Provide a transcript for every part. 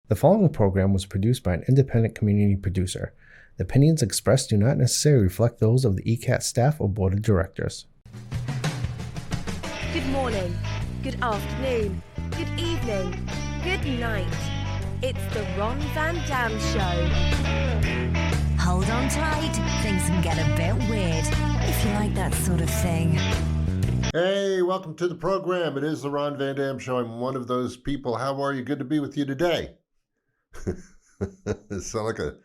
The following program was produced by an independent community producer. The opinions expressed do not necessarily reflect those of the ECAT staff or board of directors. Good morning, good afternoon, good evening, good night. It's the Ron Van Dam Show. Hold on tight, things can get a bit weird, if you like that sort of thing. Hey, welcome to the program. It is the Ron Van Dam Show. I'm one of those people. How are you? Good to be with you today. It sounds like a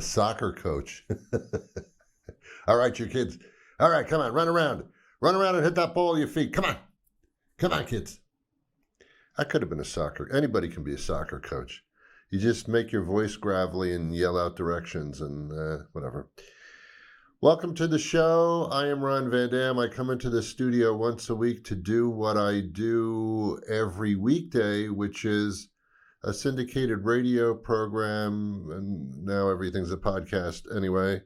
soccer coach. All right, you kids. All right, come on, run around. Run around and hit that ball with your feet. Come on. Come on, kids. I could have been anybody can be a soccer coach. You just make your voice gravelly and yell out directions and whatever. Welcome to the show. I am Ron Van Dam. I come into the studio once a week to do what I do every weekday, which is a syndicated radio program, and now everything's a podcast anyway.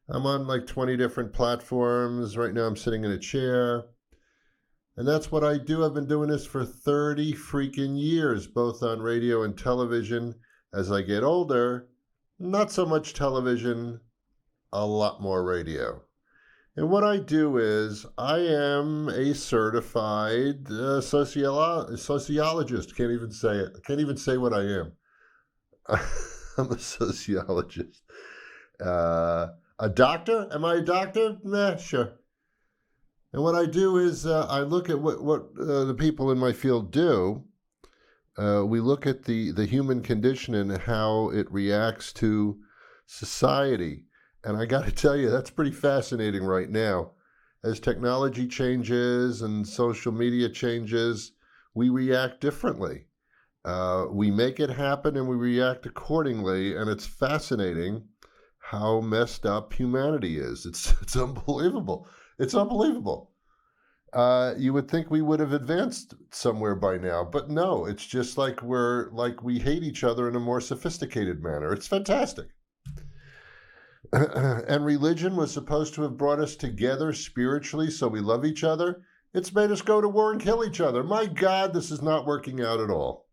I'm on like 20 different platforms. Right now I'm sitting in a chair. And that's what I do. I've been doing this for 30 freaking years, both on radio and television. As I get older, not so much television, a lot more radio. And what I do is I am a certified sociologist. Can't even say it. I can't even say what I am. I'm a sociologist. A doctor? Am I a doctor? Nah, sure. And what I do is I look at what the people in my field do. We look at the human condition and how it reacts to society. And I got to tell you, that's pretty fascinating right now. As technology changes and social media changes, we react differently. We make it happen and we react accordingly. And it's fascinating how messed up humanity is. It's unbelievable. It's unbelievable. You would think we would have advanced somewhere by now, but no, it's just like we hate each other in a more sophisticated manner. It's fantastic. And religion was supposed to have brought us together spiritually so we love each other. It's made us go to war and kill each other. My God, this is not working out at all.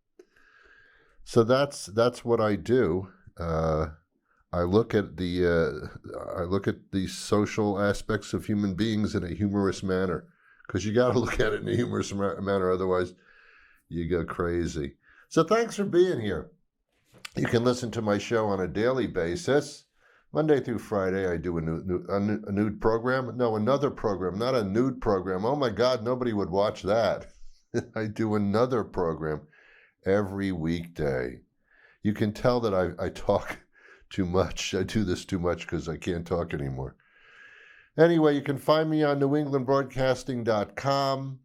So that's what I do. I look at the social aspects of human beings in a humorous manner, because you got to look at it in a humorous manner, otherwise you go crazy. So thanks for being here. You can listen to my show on a daily basis. Monday through Friday, I do a nude program. No, another program, not a nude program. Oh my God, nobody would watch that. I do another program every weekday. You can tell that I talk too much. I do this too much because I can't talk anymore. Anyway, you can find me on newenglandbroadcasting.com.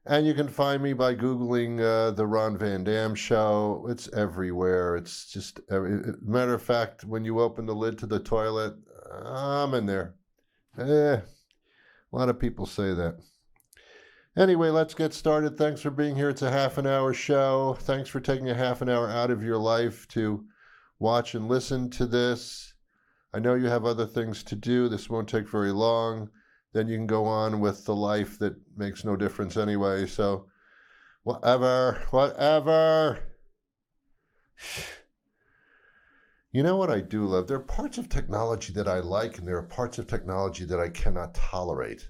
And you can find me by Googling The Ron Van Dam Show. It's everywhere. It's just, matter of fact, when you open the lid to the toilet, I'm in there. A lot of people say that. Anyway, let's get started. Thanks for being here. It's a half an hour show. Thanks for taking a half an hour out of your life to watch and listen to this. I know you have other things to do. This won't take very long. Then you can go on with the life that makes no difference anyway. So, whatever. You know what I do love? There are parts of technology that I like, and there are parts of technology that I cannot tolerate.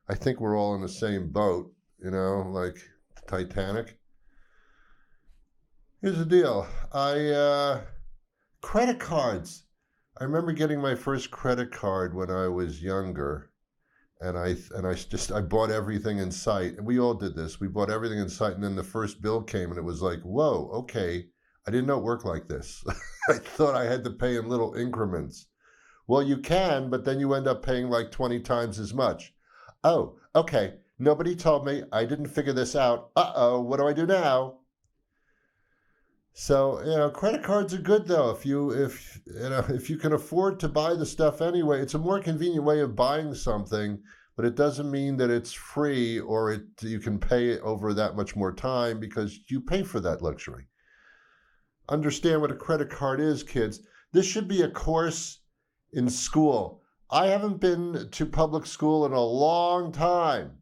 I think we're all in the same boat, like the Titanic. Here's the deal. Credit cards. I remember getting my first credit card when I was younger. And I bought everything in sight. And we all did this. We bought everything in sight. And then the first bill came and it was like, whoa, okay. I didn't know it worked like this. I thought I had to pay in little increments. Well, you can, but then you end up paying like 20 times as much. Oh, okay. Nobody told me. I didn't figure this out. Uh-oh, what do I do now? So, credit cards are good though. If you can afford to buy the stuff anyway, it's a more convenient way of buying something, but it doesn't mean that it's free or you can pay it over that much more time because you pay for that luxury. Understand what a credit card is, kids. This should be a course in school. I haven't been to public school in a long time,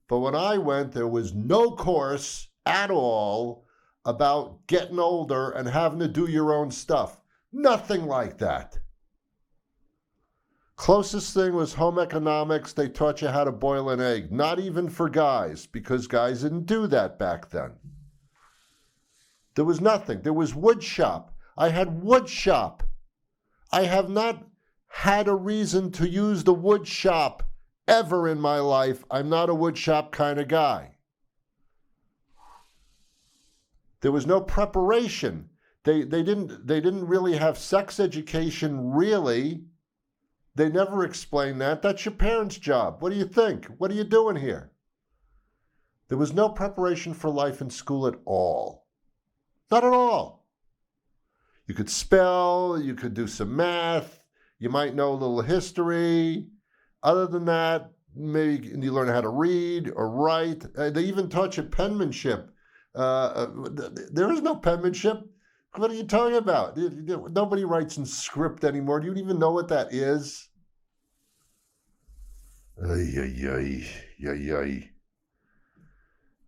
but when I went, there was no course at all about getting older and having to do your own stuff. Nothing like that. Closest thing was home economics. They taught you how to boil an egg. Not even for guys, because guys didn't do that back then. There was nothing. There was wood shop. I had wood shop. I have not had a reason to use the wood shop ever in my life. I'm not a wood shop kind of guy. There was no preparation. They didn't really have sex education, really. They never explained that. That's your parents' job. What do you think? What are you doing here? There was no preparation for life in school at all. Not at all. You could spell, you could do some math, you might know a little history. Other than that, maybe you learn how to read or write. They even taught you penmanship. There is no penmanship. What are you talking about? Nobody writes in script anymore. Do you even know what that is?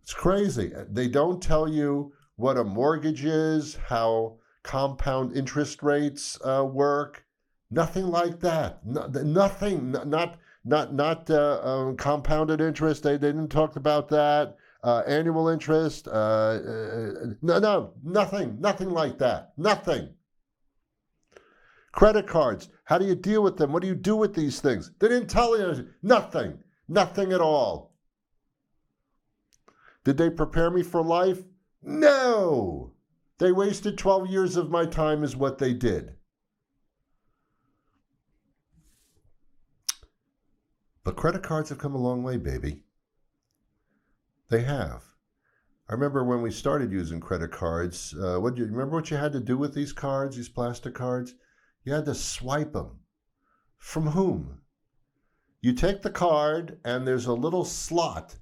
It's crazy. They don't tell you what a mortgage is, how compound interest rates work. Nothing like that. Nothing. Not compounded interest. They didn't talk about that. Annual interest. Nothing like that. Nothing. Credit cards. How do you deal with them? What do you do with these things? They didn't tell you. Nothing. Nothing at all. Did they prepare me for life? No. They wasted 12 years of my time is what they did. But credit cards have come a long way, baby. They have. I remember when we started using credit cards, remember what you had to do with these cards, these plastic cards? You had to swipe them. From whom? You take the card and there's a little slot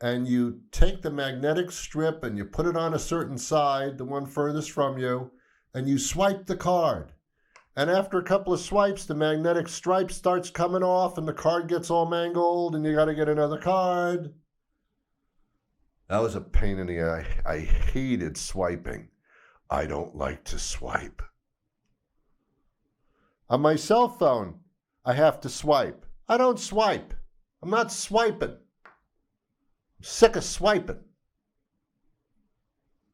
and you take the magnetic strip and you put it on a certain side, the one furthest from you, and you swipe the card. And after a couple of swipes, the magnetic stripe starts coming off and the card gets all mangled and you got to get another card. That was a pain in the eye. I hated swiping. I don't like to swipe. On my cell phone, I have to swipe. I don't swipe. I'm not swiping. I'm sick of swiping.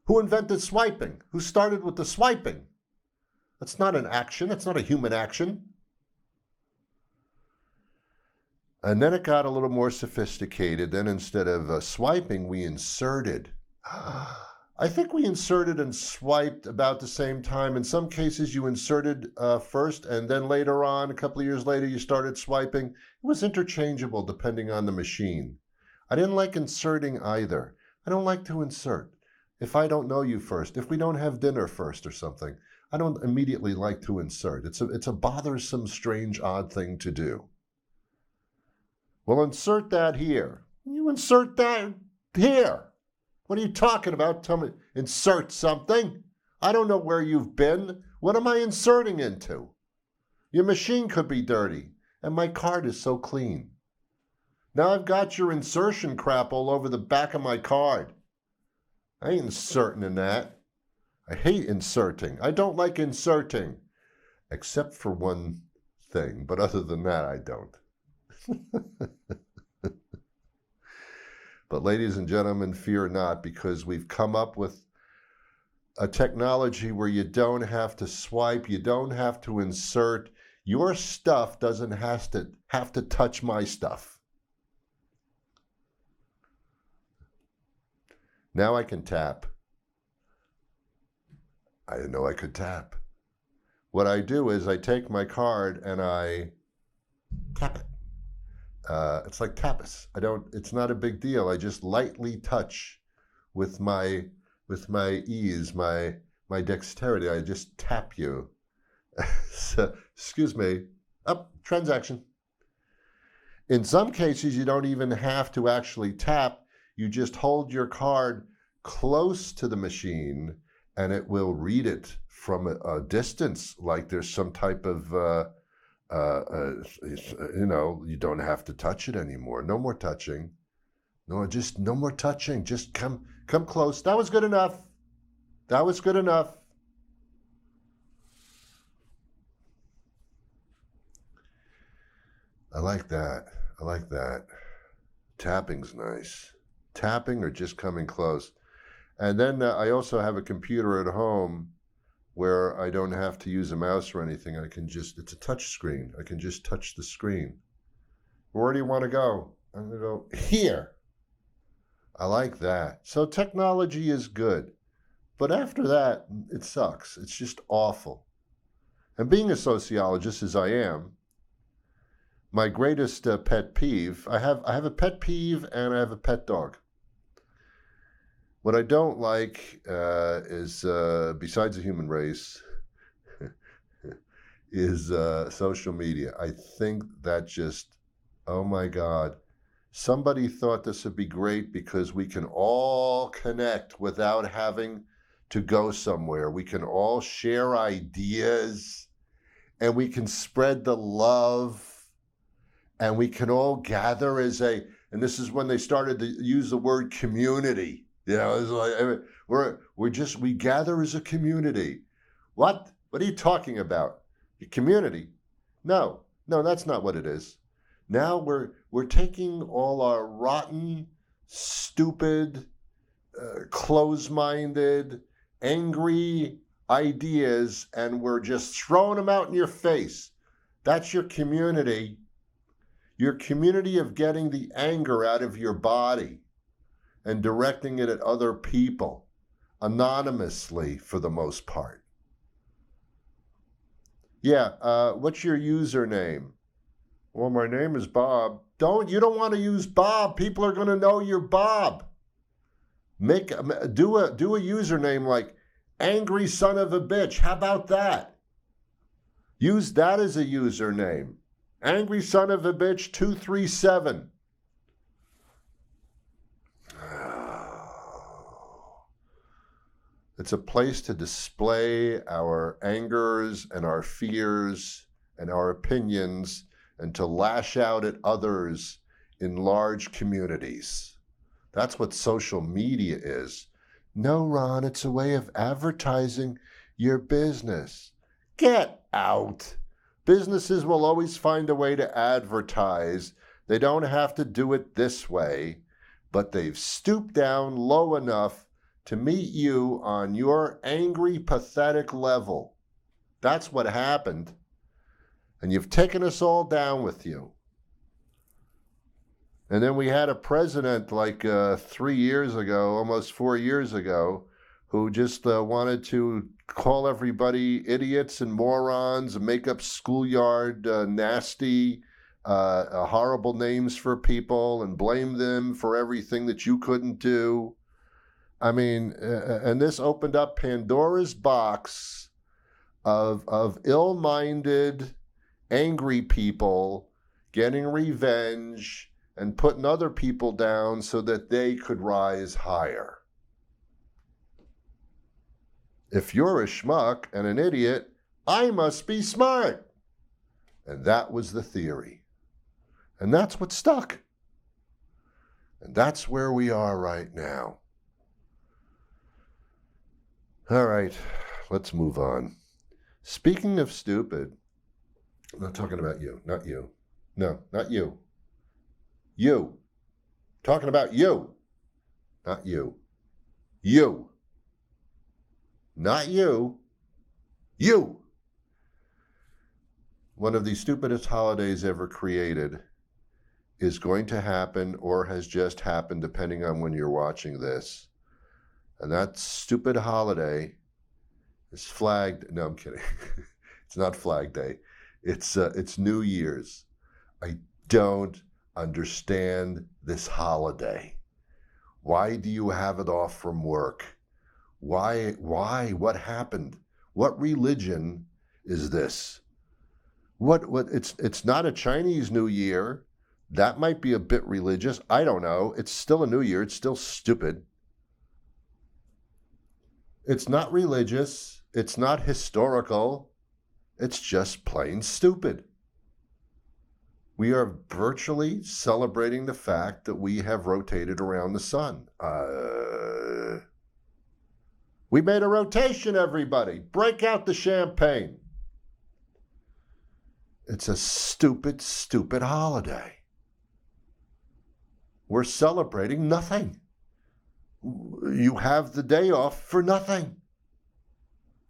Who invented swiping? Who started with the swiping? That's not an action. That's not a human action. And then it got a little more sophisticated. Then instead of swiping, we inserted. I think we inserted and swiped about the same time. In some cases, you inserted first, and then later on, a couple of years later, you started swiping. It was interchangeable depending on the machine. I didn't like inserting either. I don't like to insert. If I don't know you first, if we don't have dinner first or something, I don't immediately like to insert. It's a bothersome, strange, odd thing to do. Well, insert that here. You insert that here. What are you talking about? Tell me, insert something. I don't know where you've been. What am I inserting into? Your machine could be dirty, and my card is so clean. Now I've got your insertion crap all over the back of my card. I ain't inserting in that. I hate inserting. I don't like inserting, except for one thing. But other than that, I don't. But ladies and gentlemen, fear not, because we've come up with a technology where you don't have to swipe, you don't have to insert. Your stuff doesn't have to touch my stuff. Now I can tap. I didn't know I could tap. What I do is I take my card and I tap it. It's like tapas. It's not a big deal. I just lightly touch with my ease, my dexterity. I just tap you. So, excuse me. Up, transaction. In some cases, you don't even have to actually tap. You just hold your card close to the machine and it will read it from a distance, like there's some type of you don't have to touch it anymore. No more touching. No more touching. Just come close. That was good enough. That was good enough. I like that. I like that. Tapping's nice. Tapping or just coming close. And then I also have a computer at home where I don't have to use a mouse or anything. I can just, it's a touch screen. I can just touch the screen. Where do you want to go? I'm going to go here. I like that. So technology is good. But after that, it sucks. It's just awful. And being a sociologist, as I am, my greatest pet peeve, I have a pet peeve and I have a pet dog. What I don't like is, besides the human race, is social media. I think that just, oh my God. Somebody thought this would be great because we can all connect without having to go somewhere. We can all share ideas and we can spread the love and we can all gather as a, and this is when they started to use the word community. You know, it's like, we gather as a community. What? What are you talking about? The community? No, that's not what it is. Now we're taking all our rotten, stupid, close-minded, angry ideas and we're just throwing them out in your face. That's your community. Your community of getting the anger out of your body and directing it at other people, anonymously for the most part. Yeah, what's your username? Well, my name is Bob. You don't want to use Bob. People are going to know you're Bob. Do a username like angry son of a bitch. How about that? Use that as a username. Angry son of a bitch 237. It's a place to display our angers and our fears and our opinions and to lash out at others in large communities. That's what social media is. No, Ron, it's a way of advertising your business. Get out. Businesses will always find a way to advertise. They don't have to do it this way, but they've stooped down low enough to meet you on your angry, pathetic level. That's what happened. And you've taken us all down with you. And then we had a president like 3 years ago, almost 4 years ago, who just wanted to call everybody idiots and morons and make up schoolyard nasty, horrible names for people and blame them for everything that you couldn't do. I mean, and this opened up Pandora's box of ill-minded, angry people getting revenge and putting other people down so that they could rise higher. If you're a schmuck and an idiot, I must be smart. And that was the theory. And that's what stuck. And that's where we are right now. All right, let's move on. Speaking of stupid, I'm not talking about you, not you. No, not you. You. Talking about you. Not you. You. Not you. You. One of the stupidest holidays ever created is going to happen or has just happened, depending on when you're watching this. And that stupid holiday is flagged. No, I'm kidding. It's not Flag Day. It's New Year's. I don't understand this holiday. Why do you have it off from work? Why? What happened? What religion is this? What? It's not a Chinese New Year. That might be a bit religious. I don't know. It's still a New Year. It's still stupid. It's not religious. It's not historical. It's just plain stupid. We are virtually celebrating the fact that we have rotated around the sun. We made a rotation, everybody. Break out the champagne. It's a stupid, stupid holiday. We're celebrating nothing. You have the day off for nothing.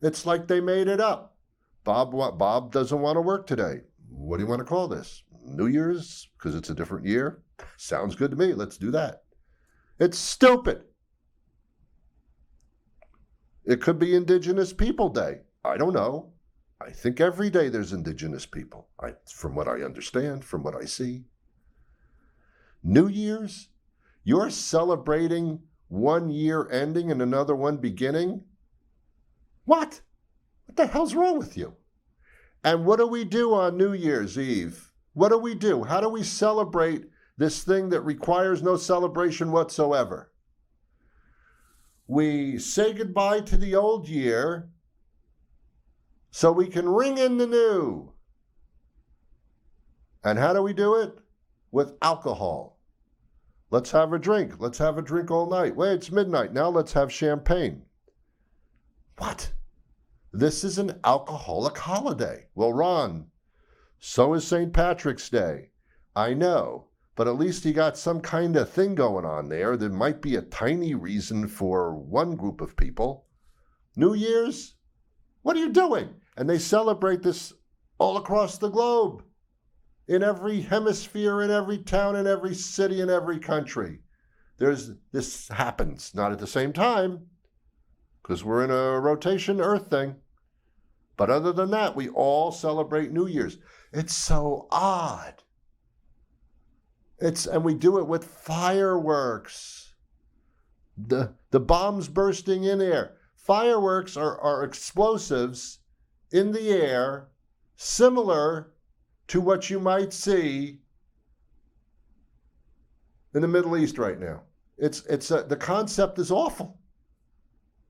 It's like they made it up. Bob doesn't want to work today. What do you want to call this? New Year's? Because it's a different year? Sounds good to me. Let's do that. It's stupid. It could be Indigenous People Day. I don't know. I think every day there's Indigenous people, from what I understand, from what I see. New Year's? You're celebrating one year ending and another one beginning? What? What the hell's wrong with you? And what do we do on New Year's Eve? What do we do? How do we celebrate this thing that requires no celebration whatsoever? We say goodbye to the old year so we can ring in the new. And how do we do it? With alcohol. Let's have a drink. Let's have a drink all night. Wait, it's midnight. Now let's have champagne. What? This is an alcoholic holiday. Well, Ron, so is St. Patrick's Day. I know, but at least you got some kind of thing going on there. There might be a tiny reason for one group of people. New Year's? What are you doing? And they celebrate this all across the globe, in every hemisphere, in every town, in every city, in every country. This happens, not at the same time, because we're in a rotation Earth thing. But other than that, we all celebrate New Year's. It's so odd. And we do it with fireworks. The bombs bursting in air. Fireworks are explosives in the air, similar to what you might see in the Middle East right now. The concept is awful.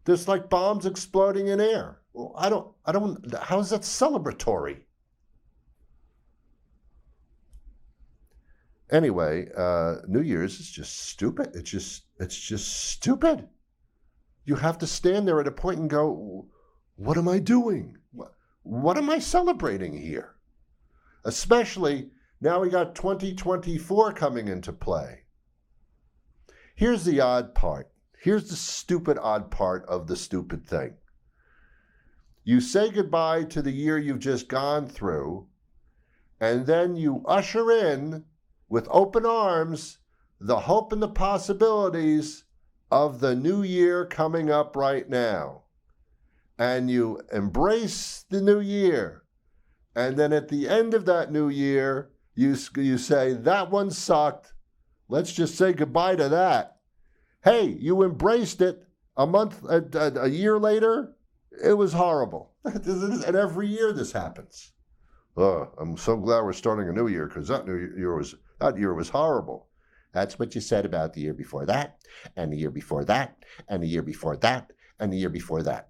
There's like bombs exploding in air. Well, I don't, how is that celebratory? Anyway, New Year's is just stupid. It's just stupid. You have to stand there at a point and go, what am I doing? What am I celebrating here? Especially now we got 2024 coming into play. Here's the odd part. Here's the stupid odd part of the stupid thing. You say goodbye to the year you've just gone through, and then you usher in, with open arms, the hope and the possibilities of the new year coming up right now. And you embrace the new year. And then at the end of that new year, you say, that one sucked. Let's just say goodbye to that. Hey, you embraced it. A year later, it was horrible. And every year this happens. I'm so glad we're starting a new year, because that year was horrible. That's what you said about the year before that, and the year before that, and the year before that, and the year before that.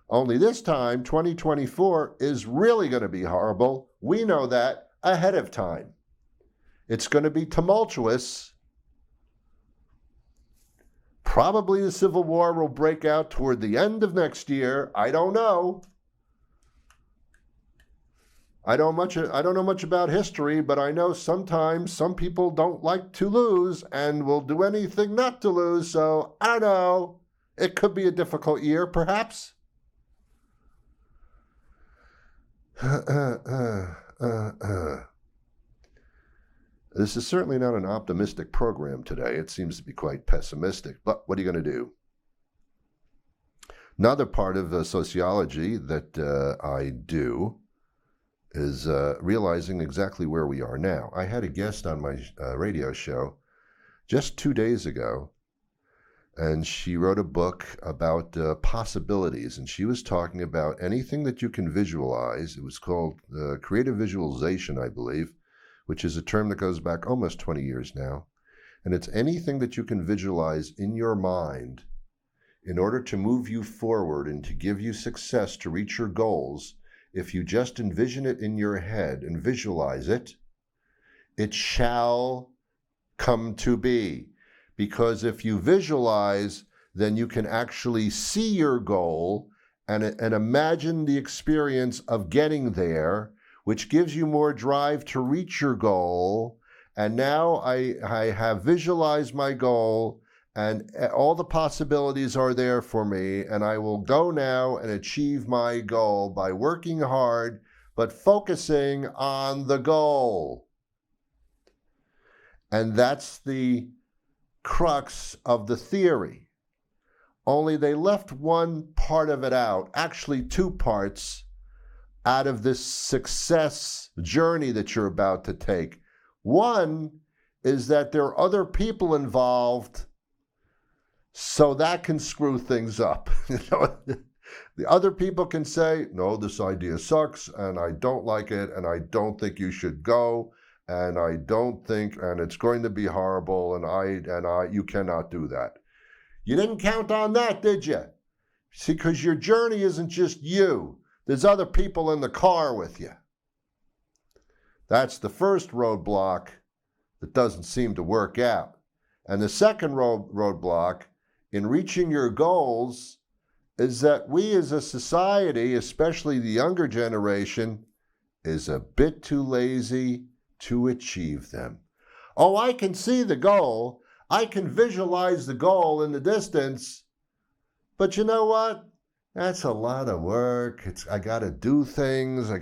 Only this time, 2024 is really going to be horrible. We know that ahead of time. It's going to be tumultuous. Probably the Civil War will break out toward the end of next year. I don't know. I don't know much about history, but I know sometimes some people don't like to lose and will do anything not to lose. So I don't know. It could be a difficult year, perhaps. This is certainly not an optimistic program today. It seems to be quite pessimistic. But what are you going to do? Another part of sociology that I do is realizing exactly where we are now. I had a guest on my radio show just 2 days ago, and she wrote a book about possibilities, and she was talking about anything that you can visualize. It was called creative visualization, I believe, which is a term that goes back almost 20 years now. And it's anything that you can visualize in your mind in order to move you forward and to give you success to reach your goals. If you just envision it in your head and visualize it, it shall come to be. Because if you visualize, then you can actually see your goal and imagine the experience of getting there, which gives you more drive to reach your goal. And now I have visualized my goal, and all the possibilities are there for me, and I will go now and achieve my goal by working hard, but focusing on the goal. And that's the crux of the theory. Only they left one part of it out, actually two parts, out of this success journey that you're about to take. One is that there are other people involved, so that can screw things up. The other people can say, no, this idea sucks, and I don't like it, and I don't think you should go, and I don't think, and it's going to be horrible, and you cannot do that. You didn't count on that, did you? See, because your journey isn't just you. There's other people in the car with you. That's the first roadblock that doesn't seem to work out. And the second roadblock in reaching your goals is that we as a society, especially the younger generation, is a bit too lazy to achieve them. Oh, I can see the goal. I can visualize the goal in the distance. But you know what? That's a lot of work. I got to do things. I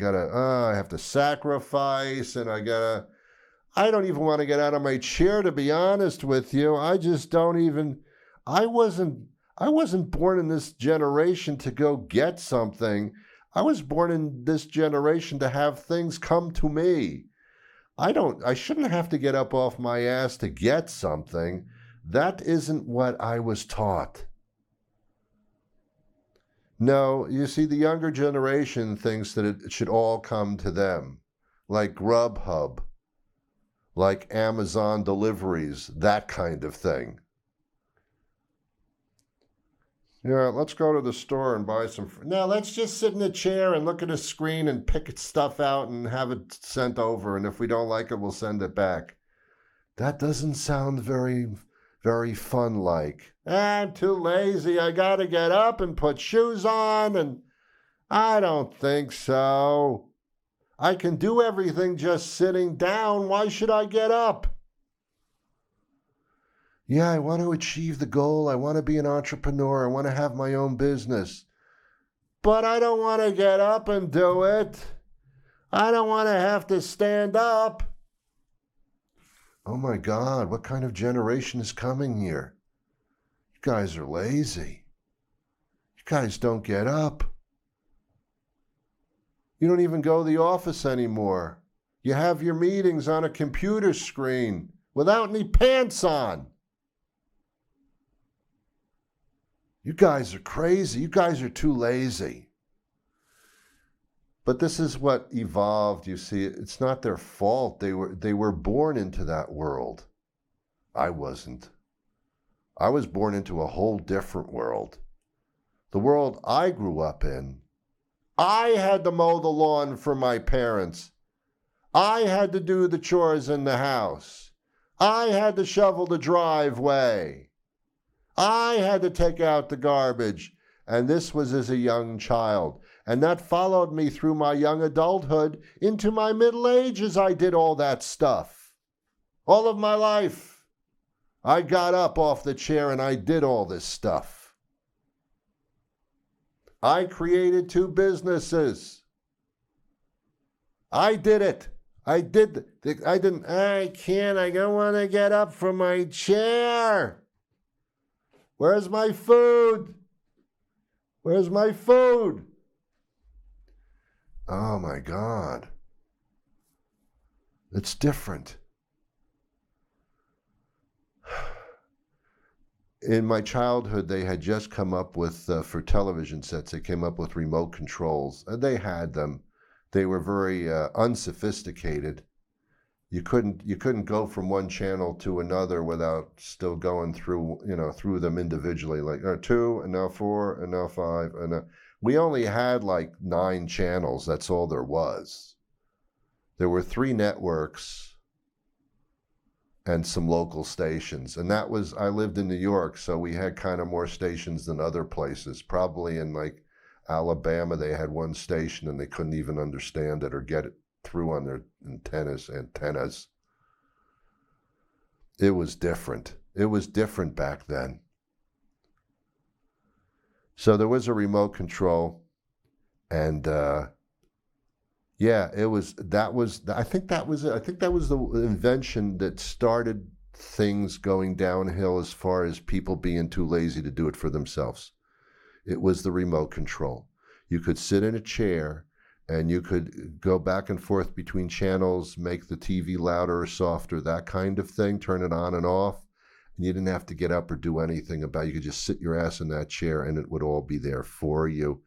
have to sacrifice, and I don't even want to get out of my chair, to be honest with you. I wasn't born in this generation to go get something. I was born in this generation to have things come to me. I shouldn't have to get up off my ass to get something. That isn't what I was taught. No, you see, the younger generation thinks that it should all come to them, like Grubhub, like Amazon deliveries, that kind of thing. Yeah, let's go to the store and buy some. No, let's just sit in a chair and look at a screen and pick stuff out and have it sent over. And if we don't like it, we'll send it back. That doesn't sound very, very fun-like. I'm too lazy. I got to get up and put shoes on. And I don't think so. I can do everything just sitting down. Why should I get up? Yeah, I want to achieve the goal. I want to be an entrepreneur. I want to have my own business. But I don't want to get up and do it. I don't want to have to stand up. Oh my God, what kind of generation is coming here? You guys are lazy. You guys don't get up. You don't even go to the office anymore. You have your meetings on a computer screen without any pants on. You guys are crazy. You guys are too lazy. But this is what evolved, you see. It's not their fault. They were born into that world. I wasn't. I was born into a whole different world. The world I grew up in. I had to mow the lawn for my parents. I had to do the chores in the house. I had to shovel the driveway. I had to take out the garbage. And this was as a young child. And that followed me through my young adulthood into my middle ages. I did all that stuff. All of my life. I got up off the chair and I did all this stuff. I created 2 businesses. I did it. I don't want to get up from my chair. Where's my food? Where's my food? Oh my God. It's different. In my childhood, they had just come up with, for television sets, they came up with remote controls. And they had them. They were very unsophisticated. You couldn't go from one channel to another without still going through them individually, like 2 and now 4 and now 5 and now. We only had like 9 channels. That's all there was. There were 3 networks. and some local stations. And I lived in New York, so we had kind of more stations than other places. Probably in like Alabama, they had one station and they couldn't even understand it or get it through on their antennas. It was different. It was different back then. So there was a remote control, and I think that was the invention that started things going downhill as far as people being too lazy to do it for themselves. It was the remote control. You could sit in a chair and you could go back and forth between channels, make the TV louder or softer, that kind of thing, turn it on and off. And you didn't have to get up or do anything about it. You could just sit your ass in that chair and it would all be there for you.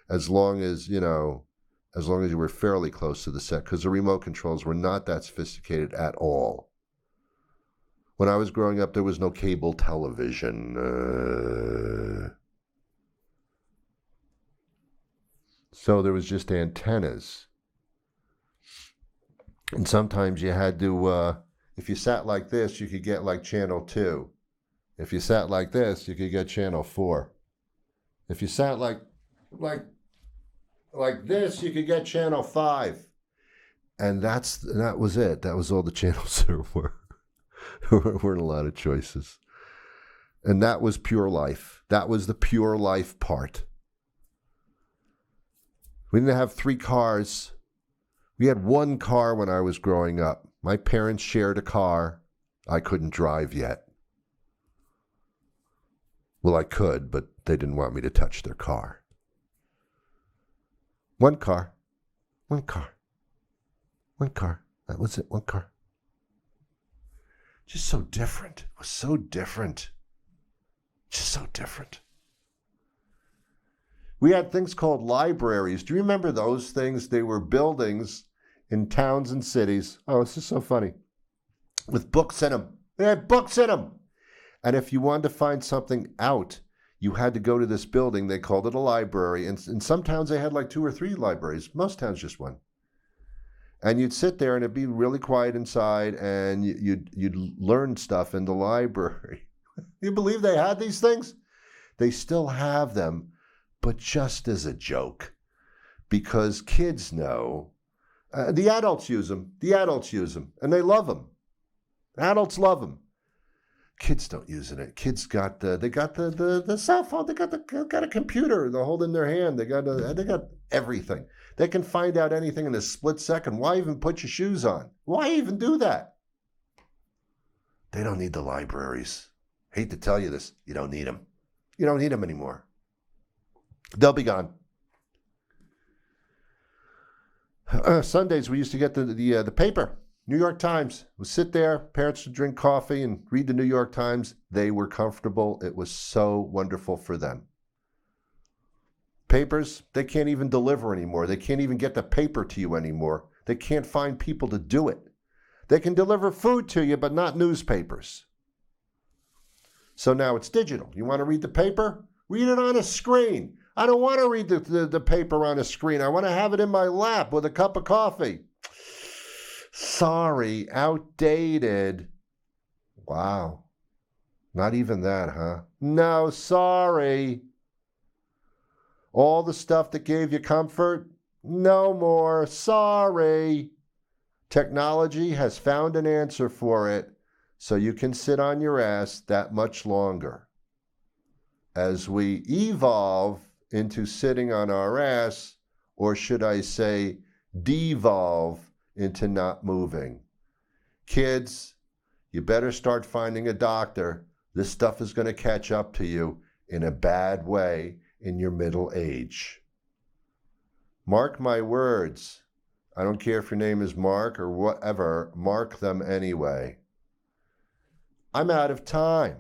As long as you were fairly close to the set, because the remote controls were not that sophisticated at all. When I was growing up, there was no cable television. So there was just antennas. And sometimes you had to, if you sat like this, you could get like channel 2. If you sat like this, you could get channel 4. If you sat like this, you could get channel 5. And that was it. That was all the channels there were. There weren't a lot of choices. And that was pure life. That was the pure life part. We didn't have 3 cars. We had 1 car when I was growing up. My parents shared a car. I couldn't drive yet. Well, I could, but they didn't want me to touch their car. 1 car. 1 car. 1 car. That was it. 1 car. Just so different. It was so different. Just so different. We had things called libraries. Do you remember those things? They were buildings in towns and cities. Oh, it's just so funny. With books in them. They had books in them. And if you wanted to find something out, you had to go to this building. They called it a library. And in some towns, they had like 2 or 3 libraries. Most towns, just 1. And you'd sit there and it'd be really quiet inside and you'd learn stuff in the library. You believe they had these things? They still have them, but just as a joke. Because kids know. The adults use them. The adults use them. And they love them. Adults love them. Kids don't use it. Kids got the cell phone. They got a computer. They hold in their hand. They got everything. They can find out anything in a split second. Why even put your shoes on? Why even do that? They don't need the libraries. Hate to tell you this. You don't need them. You don't need them anymore. They'll be gone. Sundays we used to get the paper. New York Times. We'd sit there, parents would drink coffee and read the New York Times. They were comfortable. It was so wonderful for them. Papers, they can't even deliver anymore. They can't even get the paper to you anymore. They can't find people to do it. They can deliver food to you, but not newspapers. So now it's digital. You want to read the paper? Read it on a screen. I don't want to read the paper on a screen. I want to have it in my lap with a cup of coffee. Sorry, outdated. Wow. Not even that, huh? No, sorry. All the stuff that gave you comfort? No more. Sorry. Technology has found an answer for it, so you can sit on your ass that much longer. As we evolve into sitting on our ass, or should I say, devolve into not moving. Kids, you better start finding a doctor. This stuff is going to catch up to you in a bad way in your middle age. Mark my words. I don't care if your name is Mark or whatever, mark them anyway. I'm out of time.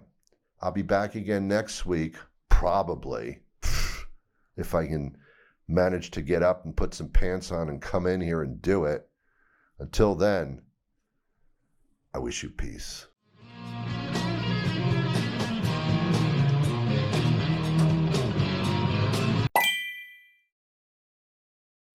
I'll be back again next week, probably, if I can manage to get up and put some pants on and come in here and do it. Until then, I wish you peace.